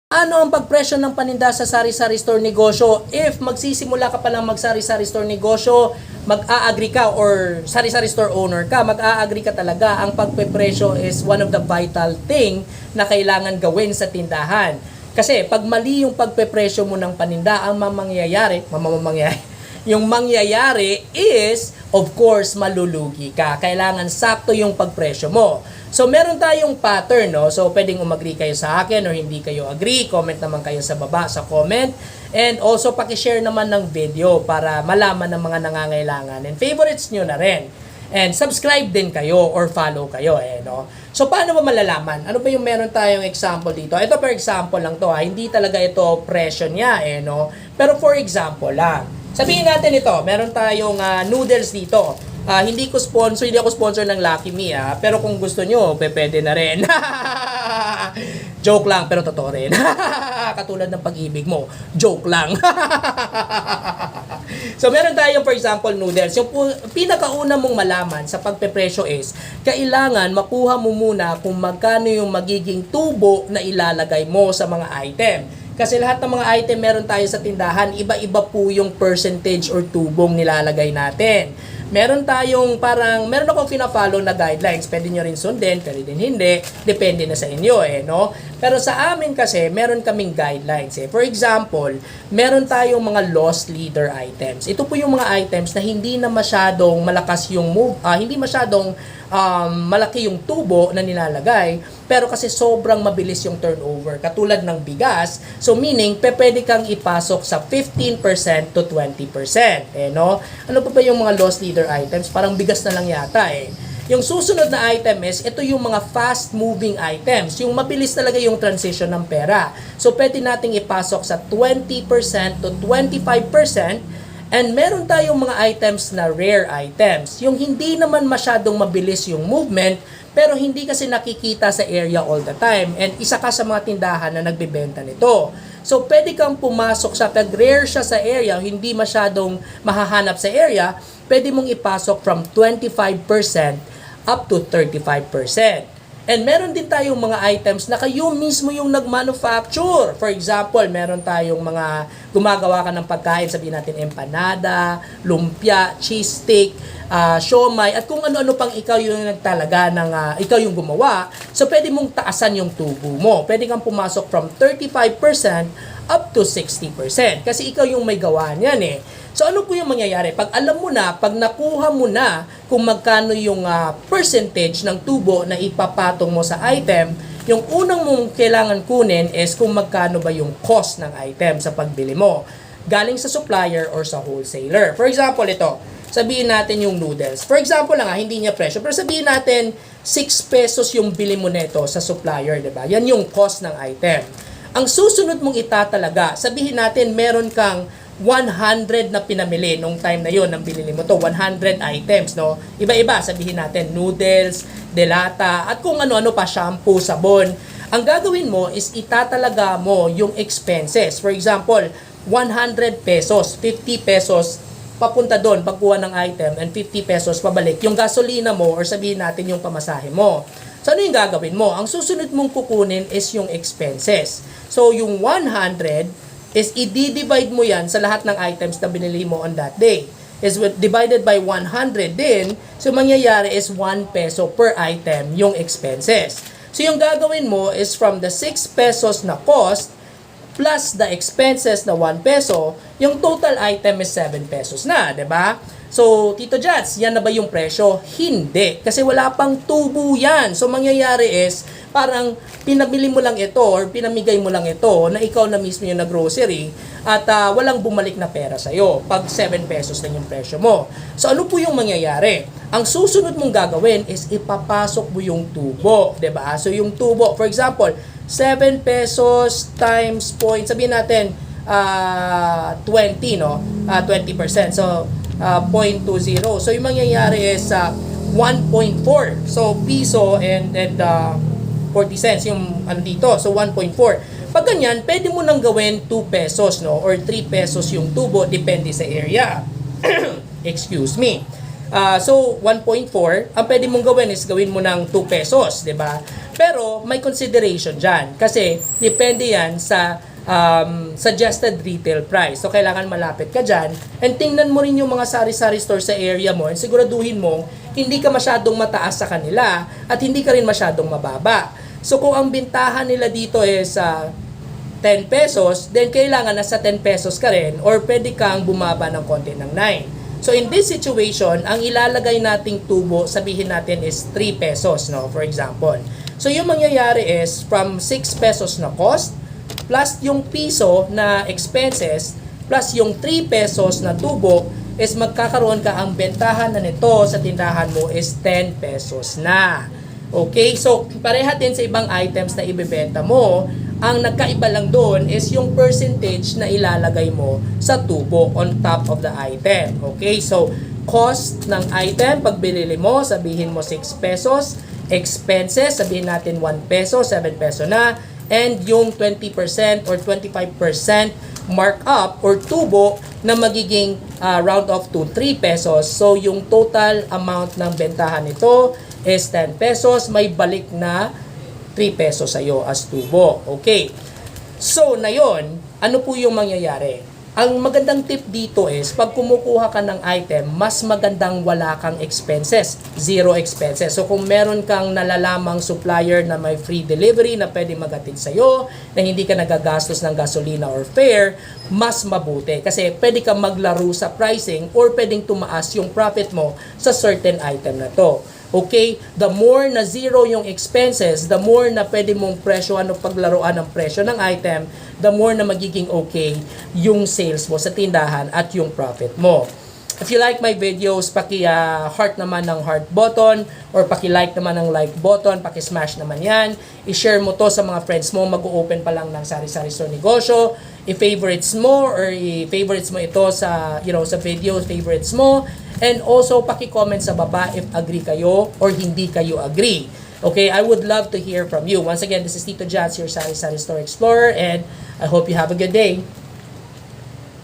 Ano ang pagpresyo ng paninda sa sari-sari store negosyo? If magsisimula ka pa lang mag-sari-sari store negosyo, mag-a-agree ka or sari-sari store owner ka, mag-a-agree ka talaga. Ang pagpepresyo is one of the vital thing na kailangan gawin sa tindahan. Kasi pag mali yung pagpepresyo mo ng paninda, ang yung mangyayari is, of course, malulugi ka. Kailangan sakto yung pagpresyo mo. So, meron tayong pattern, no? So, pwedeng umagree kayo sa akin or hindi kayo agree. Comment naman kayo sa baba sa comment. And also, pakishare naman ng video para malaman ng mga nangangailangan. And favorites nyo na rin. And subscribe din kayo or follow kayo, no? So, paano ba malalaman? Ano ba yung meron tayong example dito? Ito, for example lang to, Hindi talaga ito presyo niya, no? Pero for example lang. Sabihin natin ito, meron tayong noodles dito. Hindi ako sponsor ng Lucky Me, pero kung gusto nyo, pwede na rin. Joke lang, pero totoo rin. Katulad ng pag-ibig mo, joke lang. So, meron tayong, for example, noodles. Yung pinakauna mong malaman sa pagpepresyo is, kailangan makuha mo muna kung magkano yung magiging tubo na ilalagay mo sa mga item. Kasi lahat ng mga item meron tayo sa tindahan, iba-iba po yung percentage or tubong nilalagay natin. Meron akong fina-follow na guidelines. Pwede nyo rin sundin, pwede din hindi. Depende na sa inyo, no? Pero sa amin kasi, meron kaming guidelines, For example, meron tayong mga loss leader items. Ito po yung mga items na hindi na masyadong malakas yung hindi masyadong malaki yung tubo na nilalagay, pero kasi sobrang mabilis yung turnover. Katulad ng bigas, so meaning, pwede kang ipasok sa 15% to 20%, no? Ano pa ba yung mga loss leader items? Parang bigas na lang yata, Yung susunod na item is, ito yung mga fast-moving items. Yung mabilis talaga yung transition ng pera. So, pwede nating ipasok sa 20% to 25%. And meron tayong mga items na rare items. Yung hindi naman masyadong mabilis yung movement, pero hindi kasi nakikita sa area all the time. And isa ka sa mga tindahan na nagbebenta nito. So, pwede kang pumasok sa, pag rare siya sa area, hindi masyadong mahahanap sa area, pwede mong ipasok from 25% up to 35%. And meron din tayong mga items na kayo mismo yung nag-manufacture. For example, meron tayong mga gumagawa ka ng pagkain, sabihin natin empanada, lumpia, cheese stick, siomai, at kung ano-ano pang ikaw yung nagtalaga ikaw yung gumawa. So, pwede mong taasan yung tubo mo. Pwede kang pumasok from 35% up to 60%. Kasi ikaw yung may gawa niyan, So, ano po yung mangyayari? Pag alam mo na, pag nakuha mo na kung magkano yung percentage ng tubo na ipapatong mo sa item, yung unang mong kailangan kunin is kung magkano ba yung cost ng item sa pagbili mo. Galing sa supplier or sa wholesaler. For example, ito. Sabihin natin yung noodles. For example lang, hindi niya presyo. Pero sabihin natin, 6 pesos yung bili mo nito sa supplier, diba? Yan yung cost ng item. Ang susunod mong itatalaga, sabihin natin meron kang 100 na pinamili nung time na yon ng binili mo to, 100 items, no? Iba-iba, sabihin natin noodles, delata, at kung ano-ano pa, shampoo, sabon. Ang gagawin mo is itatalaga mo yung expenses. For example, 100 pesos, 50 pesos papunta doon pagkuha ng item and 50 pesos pabalik. Yung gasolina mo or sabihin natin yung pamasahe mo. So, ano yung gagawin mo? Ang susunod mong kukunin is yung expenses. So, yung 100 is i-divide mo yan sa lahat ng items na binili mo on that day. Is divided by 100 din, so mangyayari is 1 peso per item yung expenses. So yung gagawin mo is from the 6 pesos na cost plus the expenses na 1 peso, yung total item is 7 pesos na, 'di ba? So, Tito Jats, yan na ba yung presyo? Hindi. Kasi wala pang tubo yan. So, mangyayari is, parang pinabili mo lang ito or pinamigay mo lang ito na ikaw na mismo yung nag-grocery at walang bumalik na pera sa'yo pag 7 pesos lang yung presyo mo. So, ano po yung mangyayari? Ang susunod mong gagawin is ipapasok mo yung tubo. 'Di ba? So, yung tubo, for example, 7 pesos times point, sabihin natin, 20, no? 20%. So, 0.20. So, yung mangyayari is 1.4. So, piso and 40 cents yung andito. So, 1.4. Pag ganyan, pwede mo nang gawin 2 pesos, no? Or 3 pesos yung tubo, depende sa area. Excuse me. So 1.4, ang pwede mong gawin is gawin mo ng 2 pesos, 'di ba? Pero may consideration diyan kasi depende 'yan sa suggested retail price. So kailangan malapit ka diyan and tingnan mo rin yung mga sari-sari store sa area mo and siguraduhin mong hindi ka masyadong mataas sa kanila at hindi ka rin masyadong mababa. So kung ang bintahan nila dito is 10 pesos, then kailangan nasa 10 pesos ka rin or pwede kang bumaba ng konti ng 9. So in this situation, ang ilalagay nating tubo, sabihin natin is 3 pesos, no? For example. So yung mangyayari is from 6 pesos na cost plus yung piso na expenses plus yung 3 pesos na tubo is magkakaroon ka ang bentahan na nito sa tindahan mo is 10 pesos na. Okay? So pareha din sa ibang items na ibebenta mo. Ang nagkaiba lang doon is yung percentage na ilalagay mo sa tubo on top of the item. Okay? So, cost ng item, pag binili mo, sabihin mo 6 pesos. Expenses, sabihin natin 1 peso, 7 peso na. And yung 20% or 25% markup or tubo na magiging round off to 3 pesos. So, yung total amount ng bentahan nito is 10 pesos. May balik na 3 pesos sa'yo as tubo. Okay. So, na yun, ano po yung mangyayari? Ang magandang tip dito is, pag kumukuha ka ng item, mas magandang wala kang expenses. Zero expenses. So, kung meron kang nalalamang supplier na may free delivery na pwede magatid sa'yo, na hindi ka nagagastos ng gasolina or fare, mas mabuti. Kasi pwede kang maglaro sa pricing or pwedeng tumaas yung profit mo sa certain item na to. Okay? The more na zero yung expenses, the more na pwede mong presyohan o paglaruan ng presyo ng item, the more na magiging okay yung sales mo sa tindahan at yung profit mo. If you like my videos, paki-heart naman ng heart button or paki-like naman ng like button, paki-smash naman yan. I-share mo to sa mga friends mo, mag-open pa lang ng sari-sari store negosyo. I-favorites mo or i-favorites mo ito sa, sa video, favorites mo. And also, paki-comment sa baba if agree kayo or hindi kayo agree. Okay, I would love to hear from you. Once again, this is Tito Jats, your Sari Sari Store Explorer, and I hope you have a good day.